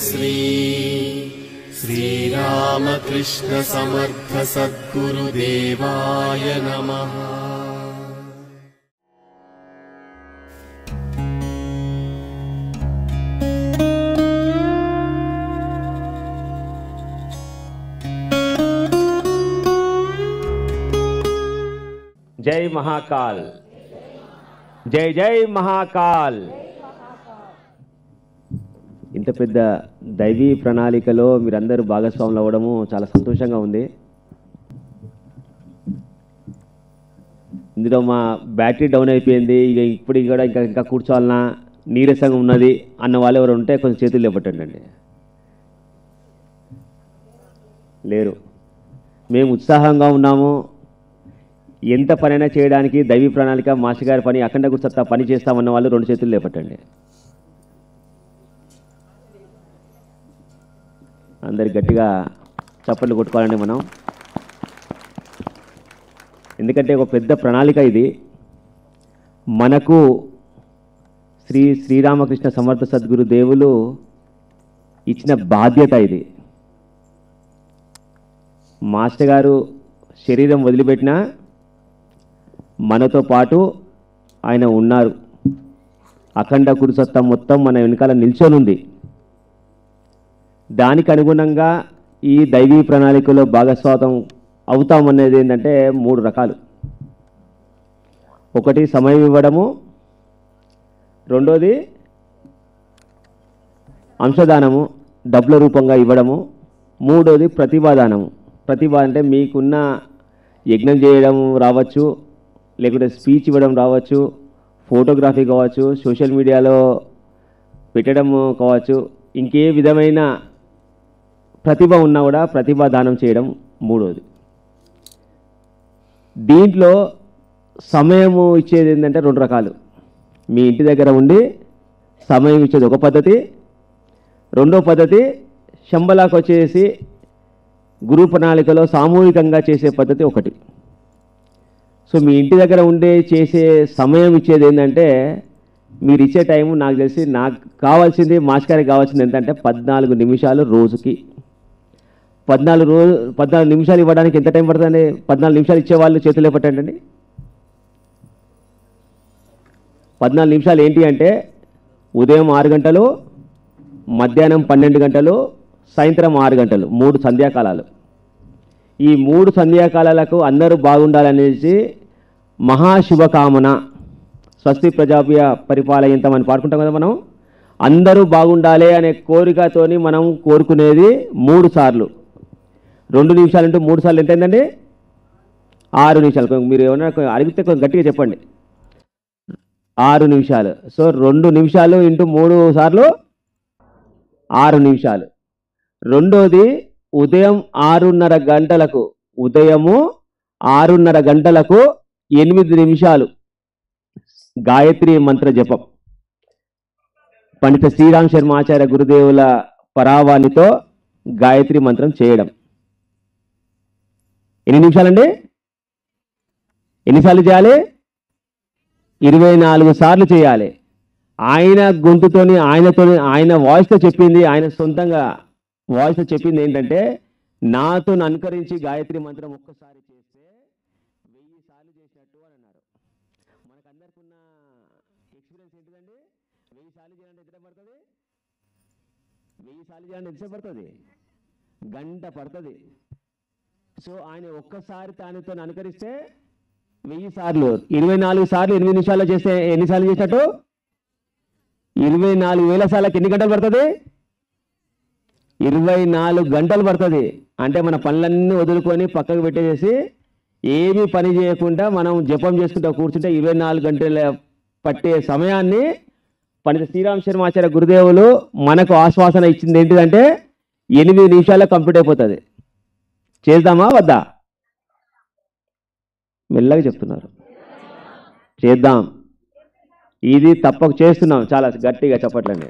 श्री श्रीरामकृष्ण समर्थ सद्गुरुदेवाय नमः। जय महाकाल, जय जय महाकाल। ఇంత పెద్ద దైవీ ప్రణాళికలో మీరందరూ భాగస్వాములు అవ్వడము చాలా సంతోషంగా ఉంది. ఇందులో మా బ్యాటరీ డౌన్ అయిపోయింది, ఇక ఇప్పుడు కూడా ఇంకా కూర్చోవాలన్నా నీరసంగా ఉన్నది అన్న వాళ్ళు ఎవరు ఉంటే కొంచెం చేతులు లేపట్టండి. లేరు, మేము ఉత్సాహంగా ఉన్నాము. ఎంత పనైనా చేయడానికి దైవీ ప్రణాళిక మాస్టర్ గారి పని అఖండ గురుసత్తా పని చేస్తామన్న వాళ్ళు రెండు చేతులు లేపట్టండి. అందరికి గట్టిగా చప్పట్లు కొట్టుకోవాలండి మనం, ఎందుకంటే ఒక పెద్ద ప్రణాళిక ఇది. మనకు శ్రీరామకృష్ణ సమర్థ సద్గురు దేవులు ఇచ్చిన బాధ్యత ఇది. మాస్టర్ గారు శరీరం వదిలిపెట్టినా మనతో పాటు ఆయన ఉన్నారు. అఖండ గురుసత్తా మొత్తం మన వెనకాల నిల్చొనుంది. దానికి అనుగుణంగా ఈ దైవీ ప్రణాళికలో భాగస్వాతం అవుతామనేది ఏంటంటే 3 రకాలు. ఒకటి సమయం ఇవ్వడము, రెండోది అంశదానము డబ్బుల రూపంగా ఇవ్వడము, మూడోది ప్రతిభాదానము. ప్రతిభ అంటే మీకున్న యజ్ఞం చేయడం రావచ్చు, లేకుంటే స్పీచ్ ఇవ్వడం రావచ్చు, ఫోటోగ్రఫీ కావచ్చు, సోషల్ మీడియాలో పెట్టడం కావచ్చు, ఇంకే విధమైన ప్రతిభ ఉన్నా కూడా ప్రతిభా దానం చేయడం మూడోది. దీంట్లో సమయము ఇచ్చేది ఏంటంటే 2 రకాలు. మీ ఇంటి దగ్గర ఉండి సమయం ఇచ్చేది ఒక పద్ధతి, రెండో పద్ధతి శంబలాకు వచ్చేసి గురు ప్రణాళికలో సామూహికంగా చేసే పద్ధతి ఒకటి. సో మీ ఇంటి దగ్గర ఉండే చేసే సమయం ఇచ్చేది ఏంటంటే మీరు ఇచ్చే టైము నాకు తెలిసి నాకు కావాల్సింది మాస్టర్ గారికి కావాల్సింది ఏంటంటే 14 నిమిషాలు రోజుకి. 14 నిమిషాలు ఇవ్వడానికి ఎంత టైం పడుతుందండి? 14 నిమిషాలు ఇచ్చేవాళ్ళు చేతులు పట్టండి. 14 నిమిషాలు ఏంటి అంటే ఉదయం 6 గంటలు, మధ్యాహ్నం 12 గంటలు, సాయంత్రం 6 గంటలు, 3 సంధ్యాకాలాలు. ఈ 3 సంధ్యాకాలాలకు అందరూ బాగుండాలనేసి మహాశుభకామన స్వస్తి ప్రజాభ్య పరిపాలయంతం అని పాడుకుంటాం కదా మనం. అందరూ బాగుండాలి అనే కోరికతోని మనం కోరుకునేది 3 సార్లు. 2 నిమిషాలు అంటే 3 సార్లు ఎంత అయిందండి? 6 నిమిషాలు. మీరు ఏమన్నా అడిగితే కొంచెం గట్టిగా చెప్పండి. 6 నిమిషాలు. సో 2 నిమిషాలు ఇంటూ 3 సార్లు 6 నిమిషాలు. రెండోది ఉదయం 6:30 గంటలకు, ఉదయము 6:30 గంటలకు 8 నిమిషాలు గాయత్రి మంత్ర జపం పండిత శ్రీరామ్ శర్మ ఆచార్య గురుదేవుల పరావానితో గాయత్రి మంత్రం చేయడం. ఎన్ని నిమిషాలండి? ఎన్నిసార్లు చేయాలి? 24 సార్లు చేయాలి. ఆయన గొంతుతోని ఆయన వాయిస్తో చెప్పింది, ఆయన సొంతంగా వాయిస్తో చెప్పింది ఏంటంటే నాతో అనుకరించి గాయత్రి మంత్రం ఒక్కసారి చేస్తే 1000 సార్లు చేసినట్టు అని అన్నారు. మనకందరికి ఉన్న ఎక్స్పీరియన్స్ ఏంటిదండి? 1000 సార్లు చేయాలంటే ఎంత పడుతుంది? 1000 సార్లు చేయాలంటే ఎంత పడుతుంది? గంట పడుతుంది. సో ఆయన ఒక్కసారి తానితో అనుకరిస్తే 1000 సార్లు, 24 సార్లు 8 నిమిషాల్లో చేస్తే ఎన్నిసార్లు చేసినట్టు? 24,000 సార్లకు ఎన్ని గంటలు పడుతుంది? 24 గంటలు పడుతుంది. అంటే మన పనులన్నీ వదులుకొని పక్కకు పెట్టేసి ఏమీ పని చేయకుండా మనం జపం చేసుకుంటూ కూర్చుంటే 24 గంటల పట్టే సమయాన్ని పండిత శ్రీరామ్ శర్మాచార్య గురుదేవులు మనకు ఆశ్వాసన ఇచ్చింది ఏంటిదంటే 8 నిమిషాల్లో కంప్లీట్ అయిపోతుంది. చేద్దామా వద్దా? మెల్లగా చెప్తున్నారు. చేద్దాం, ఇది తప్పక చేస్తున్నాం. చాలా గట్టిగా చెప్పట్లండి.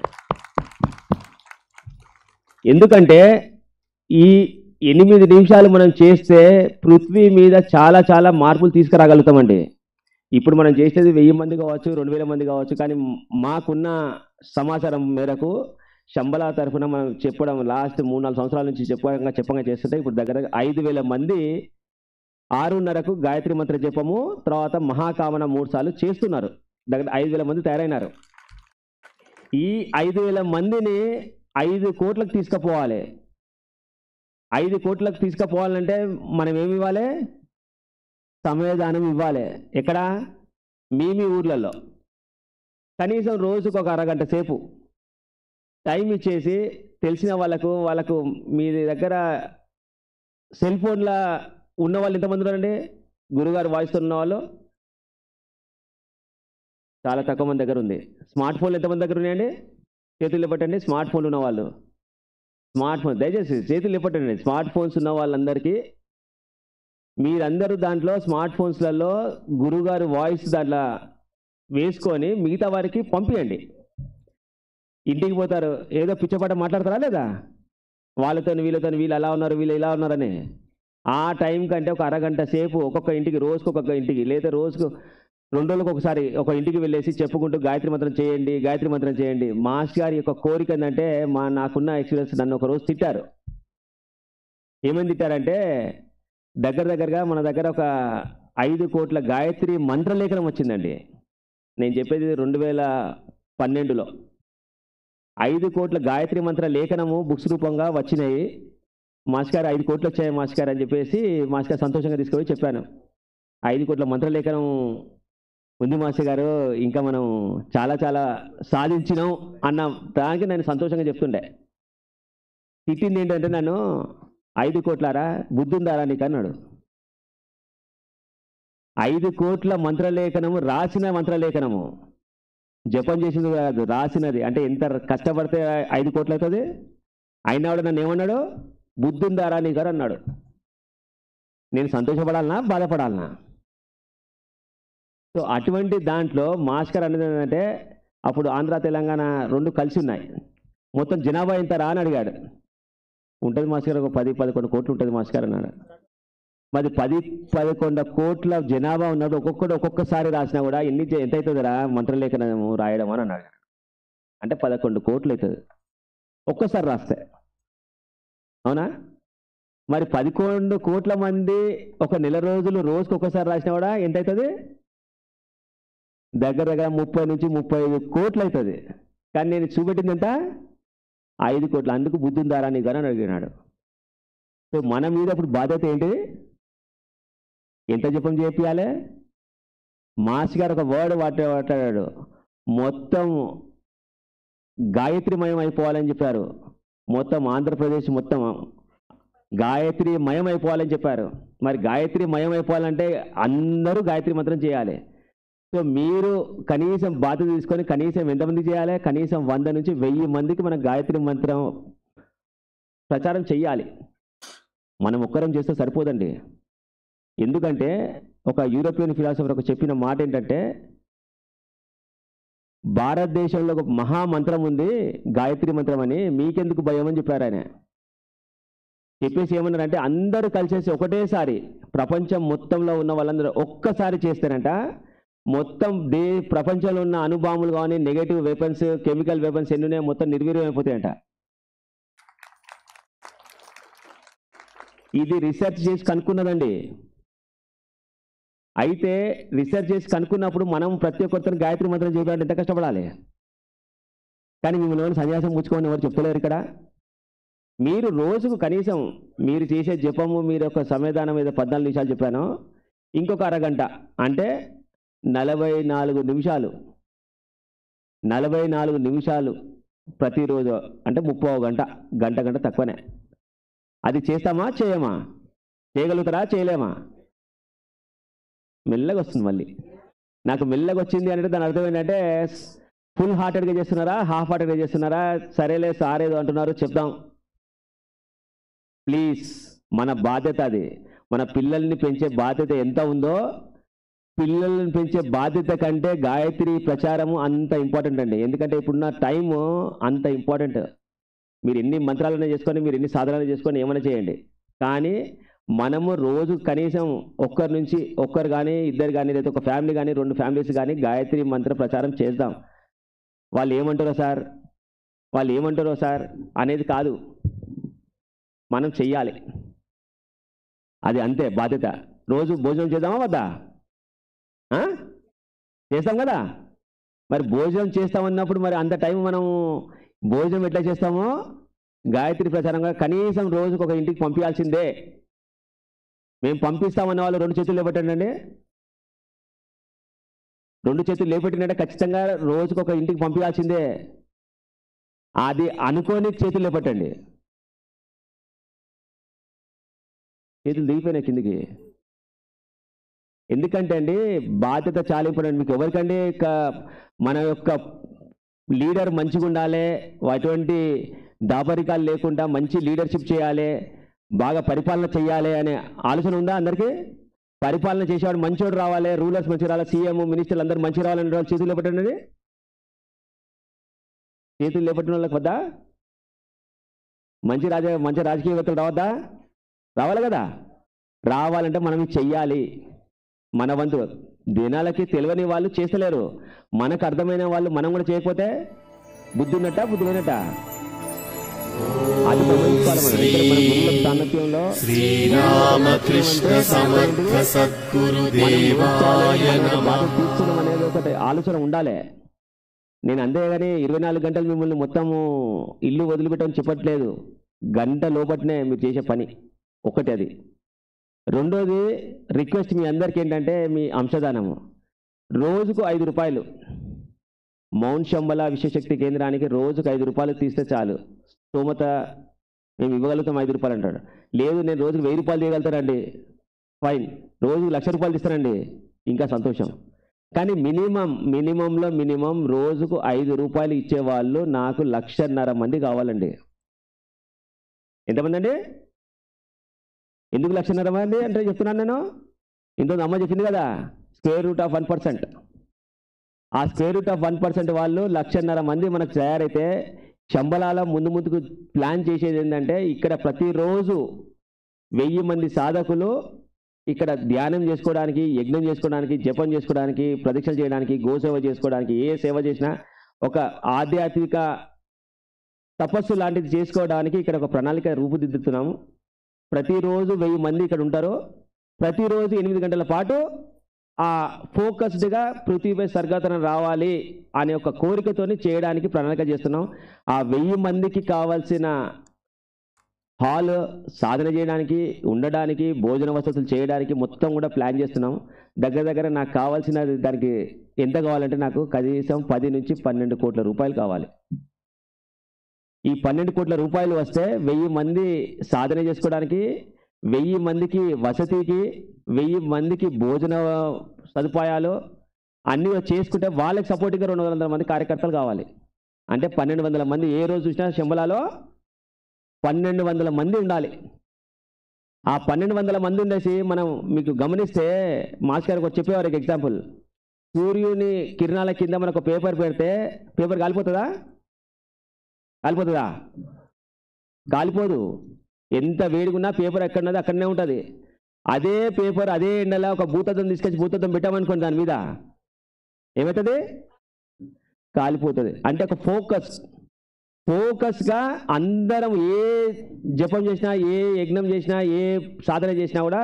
ఎందుకంటే ఈ 8 నిమిషాలు మనం చేస్తే పృథ్వీ మీద చాలా చాలా మార్పులు తీసుకురాగలుగుతామండి. ఇప్పుడు మనం చేసేది 1000 మంది కావచ్చు, 2000 మంది కావచ్చు, కానీ మాకున్న సమాచారం మేరకు శంబలా తరఫున మనం చెప్పడం లాస్ట్ 3-4 సంవత్సరాల నుంచి చెప్పంగా చేస్తుంటే ఇప్పుడు దగ్గర 5,000 మంది 6:30కు గాయత్రి మంత్ర జపము తర్వాత మహాకామన 3 సార్లు చేస్తున్నారు. దగ్గర 5,000 మంది తయారైనారు. ఈ 5,000 మందిని 5 కోట్లకు తీసుకుపోవాలి. 5 కోట్లకు తీసుకుపోవాలంటే మనం ఏమి ఇవ్వాలి? సమయదానం ఇవ్వాలి. ఎక్కడ? మీ ఊర్లలో కనీసం రోజుకు ఒక అరగంట సేపు టైం ఇచ్చేసి తెలిసిన వాళ్ళకు మీ దగ్గర సెల్ ఫోన్ల ఉన్న వాళ్ళు ఎంతమంది ఉన్నారండి? గురుగారు వాయిస్తో ఉన్న వాళ్ళు చాలా తక్కువ మంది దగ్గర ఉంది. స్మార్ట్ ఫోన్లు ఎంతమంది దగ్గర ఉన్నాయండి? చేతులు పెట్టండి. స్మార్ట్ ఫోన్లు ఉన్న వాళ్ళు, స్మార్ట్ ఫోన్ దయచేసి చేతులు పెట్టండి. స్మార్ట్ ఫోన్స్ ఉన్న వాళ్ళందరికీ మీరందరూ దాంట్లో స్మార్ట్ ఫోన్స్లలో గురుగారు వాయిస్ దాంట్లో వేసుకొని మిగతా వారికి పంపించండి. ఇంటికి పోతారు, ఏదో పిచ్చపాట మాట్లాడతారా లేదా? వీళ్ళు అలా ఉన్నారు, వీళ్ళు ఇలా ఉన్నారని. ఆ టైం కంటే ఒక అరగంట సేపు ఒక్కొక్క ఇంటికి, రోజుకు ఒక్కొక్క ఇంటికి, లేదా రోజుకు 2 రోజులకు ఒకసారి ఒక ఇంటికి వెళ్ళేసి చెప్పుకుంటూ గాయత్రి మంత్రం చేయండి. మాస్టర్ గారి యొక్క కోరిక ఏంటంటే, నాకున్న ఎక్స్పీరియన్స్, నన్ను ఒక రోజు తిట్టారు. ఏమని తిట్టారంటే, దగ్గరగా మన దగ్గర ఒక 5 కోట్ల గాయత్రి మంత్రలేఖనం వచ్చిందండి. నేను చెప్పేది 2012లో 5 కోట్ల గాయత్రి మంత్ర లేఖనము బుక్స్ రూపంగా వచ్చినాయి. మాస్టర్ గారు 5 కోట్లు వచ్చాయి మాస్టర్ గారు అని చెప్పేసి మాస్టర్ గారు సంతోషంగా తీసుకుపోయి చెప్పాను. 5 కోట్ల మంత్రలేఖనం ఉంది మాస్టర్ గారు, ఇంకా మనం చాలా సాధించినాం అన్న దానికి నేను సంతోషంగా చెప్తుండే. తిట్టింది ఏంటంటే, నన్ను 5 కోట్లారా బుద్ధుందారా నీకు అన్నాడు. 5 కోట్ల మంత్రలేఖనము, రాసిన మంత్రలేఖనము, జపం చేసింది కాదు, రాసినది. అంటే ఎంత కష్టపడితే 5 కోట్లు అవుతుంది. అయినా వాడు నన్ను ఏమన్నాడు? బుద్ధుందారా నీకు అన్నాడు. నేను సంతోషపడాలనా బాధపడాలనా? సో అటువంటి దాంట్లో మాస్టర్ అనేది ఏంటంటే, అప్పుడు ఆంధ్ర తెలంగాణ 2 కలిసి ఉన్నాయి. మొత్తం జనాభా ఎంతరా అని అడిగాడు. ఉంటుంది మాస్టర్ గారు, ఒక 10-11 కోట్లు ఉంటుంది మాస్టర్ గారు అన్నాడు. మరి 10-11 కోట్ల జనాభా ఉన్నప్పుడు ఒక్కొక్కసారి రాసినా కూడా ఎంత అవుతుందిరా మంత్రలేఖనము రాయడం అని అన్నాడు. అంటే 11 కోట్లు అవుతుంది ఒక్కసారి రాస్తే, అవునా? మరి 11 కోట్ల మంది ఒక నెల రోజులు రోజుకు ఒక్కసారి రాసినా కూడా ఎంత అవుతుంది? దగ్గర 30 నుంచి 35 కోట్లు అవుతుంది. కానీ నేను చూపెట్టింది ఎంత? 5 కోట్లు. అందుకు బుద్ధుందారా నీకు అని అడిగినాడు. సో మన మీద ఇప్పుడు బాధ్యత ఏంటి? ఎంత జపం చేయాలి? మాస్టర్ గారు ఒక వర్డ్ మాట్లాడాడు, మొత్తం గాయత్రిమయం అయిపోవాలని చెప్పారు. మొత్తం ఆంధ్రప్రదేశ్ మొత్తం గాయత్రిమయం అయిపోవాలని చెప్పారు. మరి గాయత్రిమయం అయిపోవాలంటే అందరూ గాయత్రి మంత్రం చేయాలి. సో మీరు కనీసం బాధ్యత తీసుకొని కనీసం ఎంతమంది చేయాలి? కనీసం 100 నుంచి 1000 మందికి మనం గాయత్రి మంత్రం ప్రచారం చెయ్యాలి. మనం ఒక్కరం చేస్తే సరిపోదండి. ఎందుకంటే ఒక యూరోపియన్ ఫిలాసఫర్ ఒక చెప్పిన మాట ఏంటంటే, భారతదేశంలో ఒక మహామంత్రం ఉంది గాయత్రి మంత్రం అని, మీకెందుకు భయం అని చెప్పారు ఆయన. చెప్పేసి ఏమన్నారంటే, అందరూ కలిసేసి ఒకటేసారి ప్రపంచం మొత్తంలో ఉన్న వాళ్ళందరూ ఒక్కసారి చేస్తారంట, మొత్తం ప్రపంచంలో ఉన్న అణుబాంబులు కానీ, నెగటివ్ వెపన్స్, కెమికల్ వెపన్స్ ఎన్ని ఉన్నాయో మొత్తం నిర్వీర్యం అయిపోతాయంట. ఇది రీసెర్చ్ చేసి కనుక్కున్నదండి. అయితే రీసెర్చ్ చేసి కనుక్కున్నప్పుడు మనం ప్రతి ఒక్కరితో గాయత్రి మంత్రం చేయాలంటే ఎంత కష్టపడాలి? కానీ మిమ్మల్ని సన్యాసం పుచ్చుకోమని ఎవరు చెప్తలేరు ఇక్కడ. మీరు రోజుకు కనీసం మీరు చేసే జపము, మీరు ఒక సమయదానం మీద 14 నిమిషాలు చెప్పాను, ఇంకొక అరగంట అంటే 44 నిమిషాలు. 44 నిమిషాలు ప్రతిరోజు అంటే 30 గంట తక్కువనే. అది చేస్తామా చేయమా? చేయగలుగుతారా చేయలేమా? మెల్లగా వస్తుంది. మళ్ళీ నాకు మెల్లగా వచ్చింది అంటే దాని అర్థం ఏంటంటే, ఫుల్ హార్టెడ్గా చేస్తున్నారా, హాఫ్ హార్టెడ్గా చేస్తున్నారా? సరేలే సారేదో అంటున్నారు, చెప్దాం ప్లీజ్. మన బాధ్యత అది. మన పిల్లల్ని పెంచే బాధ్యత ఎంత ఉందో, పిల్లల్ని పెంచే బాధ్యత కంటే గాయత్రి ప్రచారము అంత ఇంపార్టెంట్ అండి. ఎందుకంటే ఇప్పుడున్న టైము అంత ఇంపార్టెంట్. మీరు ఎన్ని మంత్రాలనే చేసుకొని, మీరు ఎన్ని సాధనలు చేసుకొని ఏమైనా చేయండి, కానీ మనము రోజు కనీసం ఒక్కరు కానీ, ఇద్దరు కానీ, లేదా ఒక ఫ్యామిలీ కానీ, 2 ఫ్యామిలీస్ కానీ గాయత్రి మంత్ర ప్రచారం చేద్దాం. వాళ్ళు ఏమంటారో సార్, వాళ్ళు ఏమంటారో సార్ అనేది కాదు, మనం చెయ్యాలి. అది అంతే బాధ్యత. రోజు భోజనం చేద్దామా వద్దా? చేస్తాం కదా. మరి భోజనం చేస్తామన్నప్పుడు మరి అంత టైం మనం భోజనం ఎట్లా చేస్తామో గాయత్రి ప్రచారంగా కనీసం రోజుకు ఒక ఇంటికి పంపించాల్సిందే. మేము పంపిస్తామన్న వాళ్ళు 2 చేతులు లేపట్టండి. 2 చేతులు లేపెట్టినట్టే ఖచ్చితంగా రోజుకు ఒక ఇంటికి పంపించాల్సిందే. అది అనుకోని చేతులు లేపట్టండి. చేతులు దిగిపోయినాయి కిందికి. ఎందుకంటే అండి బాధ్యత చాలా ఇంపార్టెంట్. మీకు ఎవరికండి మన యొక్క లీడర్ మంచిగా ఉండాలి, అటువంటి దాపరికాలు లేకుండా మంచి లీడర్షిప్ చేయాలి, బాగా పరిపాలన చేయాలి అనే ఆలోచన ఉందా అందరికీ? పరిపాలన చేసేవాడు మంచివాడు రావాలి, రూలర్స్ మంచిగా రావాలి, సీఎం మినిస్టర్లు అందరూ మంచిగా రావాలని వాళ్ళు చేతులు లేపట్టండి. చేతులు లేపట్టిన వాళ్ళకి వద్దా? మంచి రాజకీయవేత్తలు రావద్దా? రావాలి కదా. రావాలంటే మనం ఇది చెయ్యాలి. మన వంతు దినాలకి తెలియని వాళ్ళు చేస్తలేరు, మనకు అర్థమైన వాళ్ళు మనం కూడా చేయకపోతే బుద్ధి ఉన్నట్ట బుద్ధి లేనట్ట అది గమనించుకోవాలి. మనం గురువుల సాన్నిధ్యంలో శ్రీరామకృష్ణ సమర్థ సద్గురుదేవాయ నమః తీర్చడం అనేది ఒకటి ఆలోచన ఉండాలి. నేను అంతేగాని 24 గంటలు మిమ్మల్ని మొత్తము ఇల్లు వదిలిపెట్టని చెప్పట్లేదు. గంట లోపట్నే మీరు చేసే పని ఒకటి అది. రెండోది రిక్వెస్ట్ మీ అందరికీ ఏంటంటే మీ అంశదానము రోజుకు 5 రూపాయలు. మౌంట్ శంబల విశ్వశక్తి కేంద్రానికి రోజుకు 5 రూపాయలు తీస్తే చాలు. స్తోమత మేము ఇవ్వగలుగుతాం 5 రూపాయలు అంటాడు. లేదు నేను రోజుకు 1000 రూపాయలు తీయగలుగుతానండి, ఫైన్. రోజుకు 1,00,000 రూపాయలు తీస్తానండి, ఇంకా సంతోషం. కానీ మినిమంలో మినిమం రోజుకు 5 రూపాయలు ఇచ్చేవాళ్ళు నాకు 1,50,000 మంది కావాలండి. ఎంతమంది అండి? ఎందుకు 1,50,000 మంది అంటే చెప్తున్నాను నేను. ఇంత అమ్మ చెప్పింది కదా, √1%. ఆ √1% వాళ్ళు 1,50,000 మంది మనకు తయారైతే శంబలాల ముందుకు ప్లాన్ చేసేది ఏంటంటే ఇక్కడ ప్రతిరోజు 1000 మంది సాధకులు ఇక్కడ ధ్యానం చేసుకోవడానికి, యజ్ఞం చేసుకోవడానికి, జపం చేసుకోవడానికి, ప్రదక్షిణ చేయడానికి, గోసేవ చేసుకోవడానికి, ఏ సేవ చేసినా ఒక ఆధ్యాత్మిక తపస్సు లాంటిది చేసుకోవడానికి ఇక్కడ ఒక ప్రణాళిక రూపుదిద్దుతున్నాము. ప్రతిరోజు 1000 మంది ఇక్కడ ఉంటారు. ప్రతిరోజు 8 గంటల పాటు ఆ ఫోకస్డ్గా పృథ్వీపై స్వర్గాతనం రావాలి అనే ఒక కోరికతోని చేయడానికి ప్రణాళిక చేస్తున్నాం. ఆ 1000 మందికి కావాల్సిన హాల్ సాధన చేయడానికి, ఉండడానికి, భోజన వసతులు చేయడానికి మొత్తం కూడా ప్లాన్ చేస్తున్నాం. దగ్గర నాకు కావాల్సిన దానికి ఎంత కావాలంటే నాకు కనీసం 10 నుంచి 12 కోట్ల రూపాయలు కావాలి. ఈ 12 కోట్ల రూపాయలు వస్తే 1000 మంది సాధన చేసుకోవడానికి, 1000 మందికి వసతికి, 1000 మందికి భోజన సదుపాయాలు అన్నీ చేసుకుంటే వాళ్ళకి సపోర్టింగ్గా 200 మంది కార్యకర్తలు కావాలి. అంటే 1200 మంది. ఏ రోజు చూసినా శంబలాలో 1200 మంది ఉండాలి. ఆ 1200 మంది ఉండేసి మనం మీకు గమనిస్తే మాస్ గారికి చెప్పేవారు ఎగ్జాంపుల్. సూర్యుని కిరణాల కింద మనకు పేపర్ పెడితే పేపర్ కాలిపోతుందా? కాలిపోదు. ఎంత వేడిగున్నా పేపర్ ఎక్కడున్నది అక్కడనే ఉంటుంది. అదే పేపర్ అదే ఎండలో ఒక భూతద్దం తీసుకొచ్చి భూతద్దం పెట్టామనుకోండి, దాని మీద ఏమవుతుంది? కాలిపోతుంది. అంటే ఒక ఫోకస్గా అందరం ఏ జపం చేసినా, ఏ యజ్ఞం చేసినా, ఏ సాధన చేసినా కూడా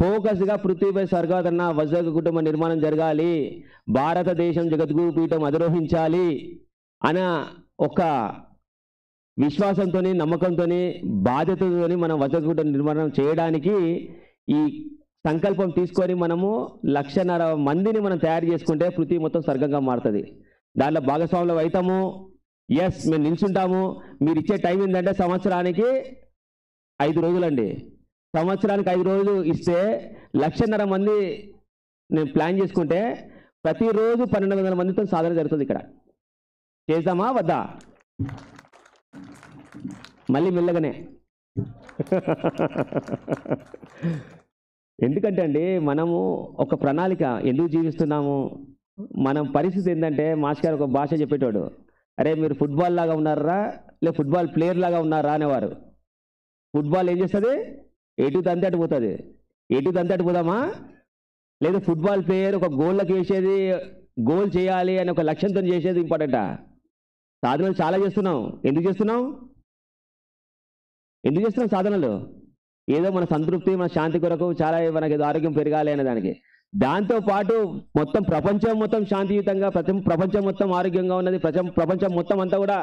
ఫోకస్గా పృథ్వీపై స్వర్గాదరణ వజ్రక కుటుంబ నిర్మాణం జరగాలి, భారతదేశం జగద్గురు పీఠం అధిరోహించాలి అన్న ఒక విశ్వాసంతో, నమ్మకంతో, బాధ్యతతో మనం వజ్రక కుటుంబ నిర్మాణం చేయడానికి ఈ సంకల్పం తీసుకొని మనము 1,50,000 మందిని మనం తయారు చేసుకుంటే పృథ్వీ మొత్తం స్వర్గంగా మారుతుంది. దాంట్లో భాగస్వాములు అవుతాము. ఎస్, మేము నిల్చుంటాము. మీరు ఇచ్చే టైం ఏంటంటే సంవత్సరానికి 5 రోజులండి. సంవత్సరానికి 5 రోజులు ఇస్తే 1,50,000 మంది నేను ప్లాన్ చేసుకుంటే ప్రతిరోజు 1,200 మందితో సాధన జరుగుతుంది. ఇక్కడ చేద్దామా వద్దా? మళ్ళీ మెల్లగానే. ఎందుకంటే అండి మనము ఒక ప్రణాళిక ఎందుకు జీవిస్తున్నాము? మనం పరిస్థితి ఏంటంటే మాస్ గారు ఒక భాష చెప్పేటోడు, అరే మీరు ఫుట్బాల్ లాగా ఉన్నారా లే ఫుట్బాల్ ప్లేయర్ లాగా ఉన్నారా అనేవారు. ఫుట్బాల్ ఏం చేస్తుంది? ఎటు తంతే అటు పోతుంది. ఎటు తంతే అటు పోదామా? లేదా ఫుట్బాల్ ప్లేయర్ ఒక గోల్లోకి వేసేది, గోల్ చేయాలి అని ఒక లక్ష్యంతో చేసేది ఇంపార్టెంటా? సాధనలు చాలా చేస్తున్నాం. ఎందుకు చేస్తున్నాం సాధనలు? ఏదో మన సంతృప్తి, మన శాంతి కొరకు, చాలా మనకి ఏదో ఆరోగ్యం పెరగాలి అనే దానికి. దాంతోపాటు మొత్తం ప్రపంచం మొత్తం శాంతియుతంగా, ప్రపంచం మొత్తం ఆరోగ్యంగా ఉన్నది, ప్రపంచం మొత్తం అంతా కూడా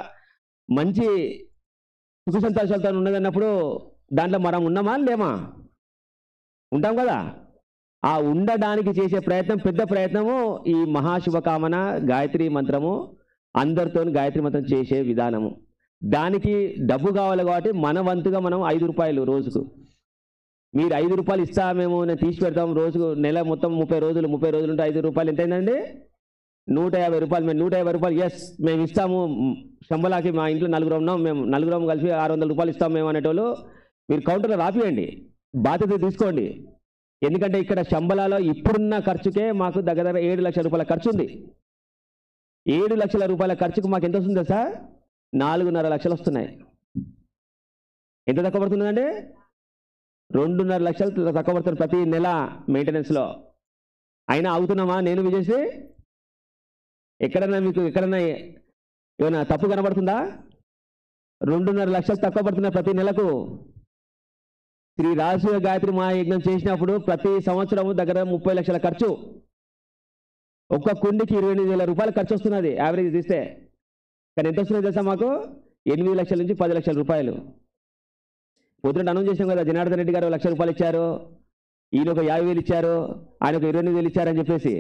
మంచి సుఖ సంతోషాలతో ఉన్నదన్నప్పుడు దాంట్లో మనం ఉన్నామా లేమా? ఉంటాం కదా. ఆ ఉండడానికి చేసే ప్రయత్నం, పెద్ద ప్రయత్నము ఈ మహాశుభకామన గాయత్రి మంత్రము, అందరితో గాయత్రి మంత్రం చేసే విధానము. దానికి డబ్బు కావాలి కాబట్టి మన వంతుగా మనం 5 రూపాయలు రోజుకు, మీరు 5 రూపాయలు ఇస్తా, మేము నేను తీసి పెడతాం రోజుకు, నెల మొత్తం 30 రోజులు ఉంటే 5 రూపాయలు ఎంత అయిందండి? 150 రూపాయలు. మేము 150 రూపాయలు ఎస్ మేము ఇస్తాము శంబలాకి, మా ఇంట్లో నలుగురు ఉన్నాం, మేము నలుగురం కలిసి 600 రూపాయలు ఇస్తాం మేము అనేటోళ్ళు మీరు కౌంటర్లో రాపియండి, బాధ్యత తీసుకోండి. ఎందుకంటే ఇక్కడ శంబలాలో ఇప్పుడున్న ఖర్చుకే మాకు దగ్గర 7 లక్షల రూపాయల ఖర్చు ఉంది. 7 లక్షల రూపాయల ఖర్చుకు మాకు ఎంత వస్తుంది సార్? 4.5 లక్షలు వస్తున్నాయి. ఎంత తక్కువ పడుతుందండి? 2.5 లక్షలు తక్కువ పడుతుంది ప్రతి నెల మెయింటెనెన్స్లో. అయినా అవుతున్నామా? నేను విజేసి ఎక్కడన్నా మీకు ఎక్కడన్నా ఏమైనా తప్పు కనబడుతుందా? 2.5 లక్షలు తక్కువ పడుతున్నాయి ప్రతి నెలకు. శ్రీ రాజశేఖర గాయత్రి మహాయజ్ఞం చేసినప్పుడు ప్రతి సంవత్సరము దగ్గర 30 లక్షల ఖర్చు. ఒక్క కుండికి 28,000 రూపాయలు ఖర్చు వస్తున్నది యావరేజ్ తీస్తే. కానీ ఎంత వస్తున్నాయి తెలుసా మాకు? 8 లక్షల నుంచి 10 లక్షల రూపాయలు. పొద్దున అనౌన్స్ చేసాం కదా, జనార్దన్ రెడ్డి గారు 1 లక్ష రూపాయలు ఇచ్చారు, ఈయన ఒక 50,000 ఇచ్చారు, ఆయన ఒక 28,000 ఇచ్చారని చెప్పేసి.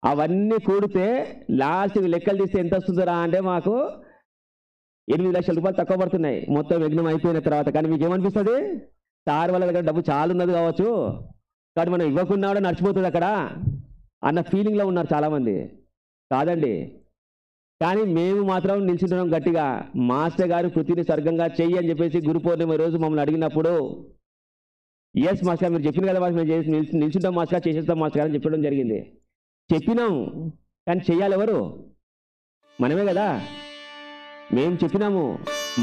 అవన్నీ కూడితే లాస్ట్కి లెక్కలు తీస్తే ఎంత వస్తుందో అంటే మాకు 8 లక్షల రూపాయలు తక్కువ పడుతున్నాయి మొత్తం యజ్ఞం అయిపోయిన తర్వాత. కానీ మీకు ఏమనిపిస్తుంది? సార్ వాళ్ళ దగ్గర డబ్బు చాలా ఉన్నది కావచ్చు, కాబట్టి మనం ఇవ్వకుండా కూడా నడిచిపోతుంది అక్కడ అన్న ఫీలింగ్లో ఉన్నారు చాలామంది. కాదండి, కానీ మేము మాత్రం నిల్చుంటున్నాం గట్టిగా. మాస్టర్ గారు పృథ్వీని స్వర్గంగా చెయ్యి అని చెప్పేసి గురు పౌర్ణమి రోజు మమ్మల్ని అడిగినప్పుడు ఎస్ మాస్టర్ మీరు చెప్పిన కదా మేము నిల్చుంటాం మాస్టర్, చేసేస్తాం మాస్టర్ గారు అని చెప్పడం జరిగింది. చెప్పినాం, కానీ చెయ్యాలి ఎవరు? మనమే కదా. మేము చెప్పినాము,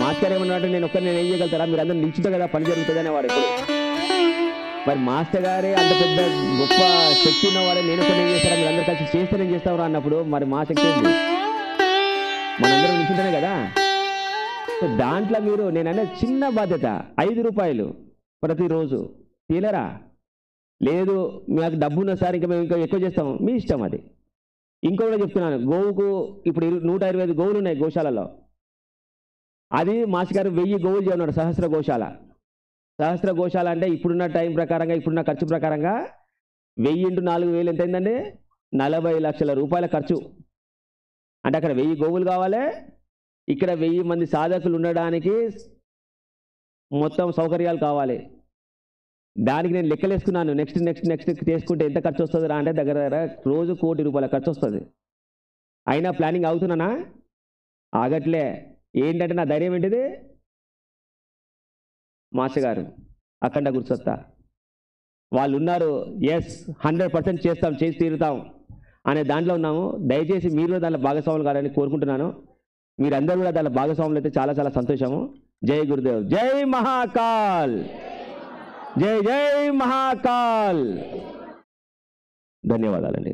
మాస్టర్ ఏమన్నాడు, నేను ఒక్కరిని ఏం చేయగలుగుతారా, మీరు అందరూ నిల్చుంటే కదా పని జరుగుతుంది అనేవాడు ఎప్పుడు. మరి మాస్టర్ గారే అంత పెద్ద గొప్ప శక్తి ఉన్నవాడే, నేను ఒక్కరిని ఏం చేస్తారా, మీరు అందరూ కలిసి చేస్తే నేను చేస్తారా అన్నప్పుడు మరి మా శక్తి ఏంటి? మనందరం నిల్చుంటేనే కదా. సో దాంట్లో మీరు నేననే చిన్న బాధ్యత 5 రూపాయలు ప్రతిరోజు తీలరా? లేదు మాకు డబ్బు ఉన్న సార్ ఇంకా మేము ఇంకా ఎక్కువ చేస్తాము, మీ ఇష్టం అది. ఇంకొకటి చెప్తున్నాను, గోవుకు ఇప్పుడు 125 గోవులు ఉన్నాయి గోశాలలో. అది మాస్టర్ గారు 1000 గోవులు చేయన్నాడు సహస్ర గోశాల. సహస్ర గోశాల అంటే ఇప్పుడున్న టైం ప్రకారంగా, ఇప్పుడున్న ఖర్చు ప్రకారంగా 1000 × 4,000 ఎంత అయిందండి? 40 లక్షల రూపాయల ఖర్చు. అంటే అక్కడ 1000 గోవులు కావాలి, ఇక్కడ 1000 మంది సాధకులు ఉండడానికి మొత్తం సౌకర్యాలు కావాలి. దానికి నేను లెక్కలేసుకున్నాను, నెక్స్ట్ చేసుకుంటే ఎంత ఖర్చు వస్తుంది రా అంటే దగ్గర రోజు 1 కోటి రూపాయల ఖర్చు వస్తుంది. అయినా ప్లానింగ్ అవుతున్నానా? ఆగట్లే. ఏంటంటే నా ధైర్యం ఏంటిది? మాస్టర్ గారు అఖండ గురుసత్తా వాళ్ళు ఉన్నారు, ఎస్ 100% చేస్తాం, చేసి తీరుతాం అనే దాంట్లో ఉన్నాము. దయచేసి మీరు దాంట్లో భాగస్వాములు కావాలని కోరుకుంటున్నాను. మీరందరూ కూడా దాంట్లో భాగస్వాములు అయితే చాలా చాలా సంతోషము. జై గురుదేవ్, జై మహాకాల్, జై జై మహాకాల్. ధన్యవాదాలండి.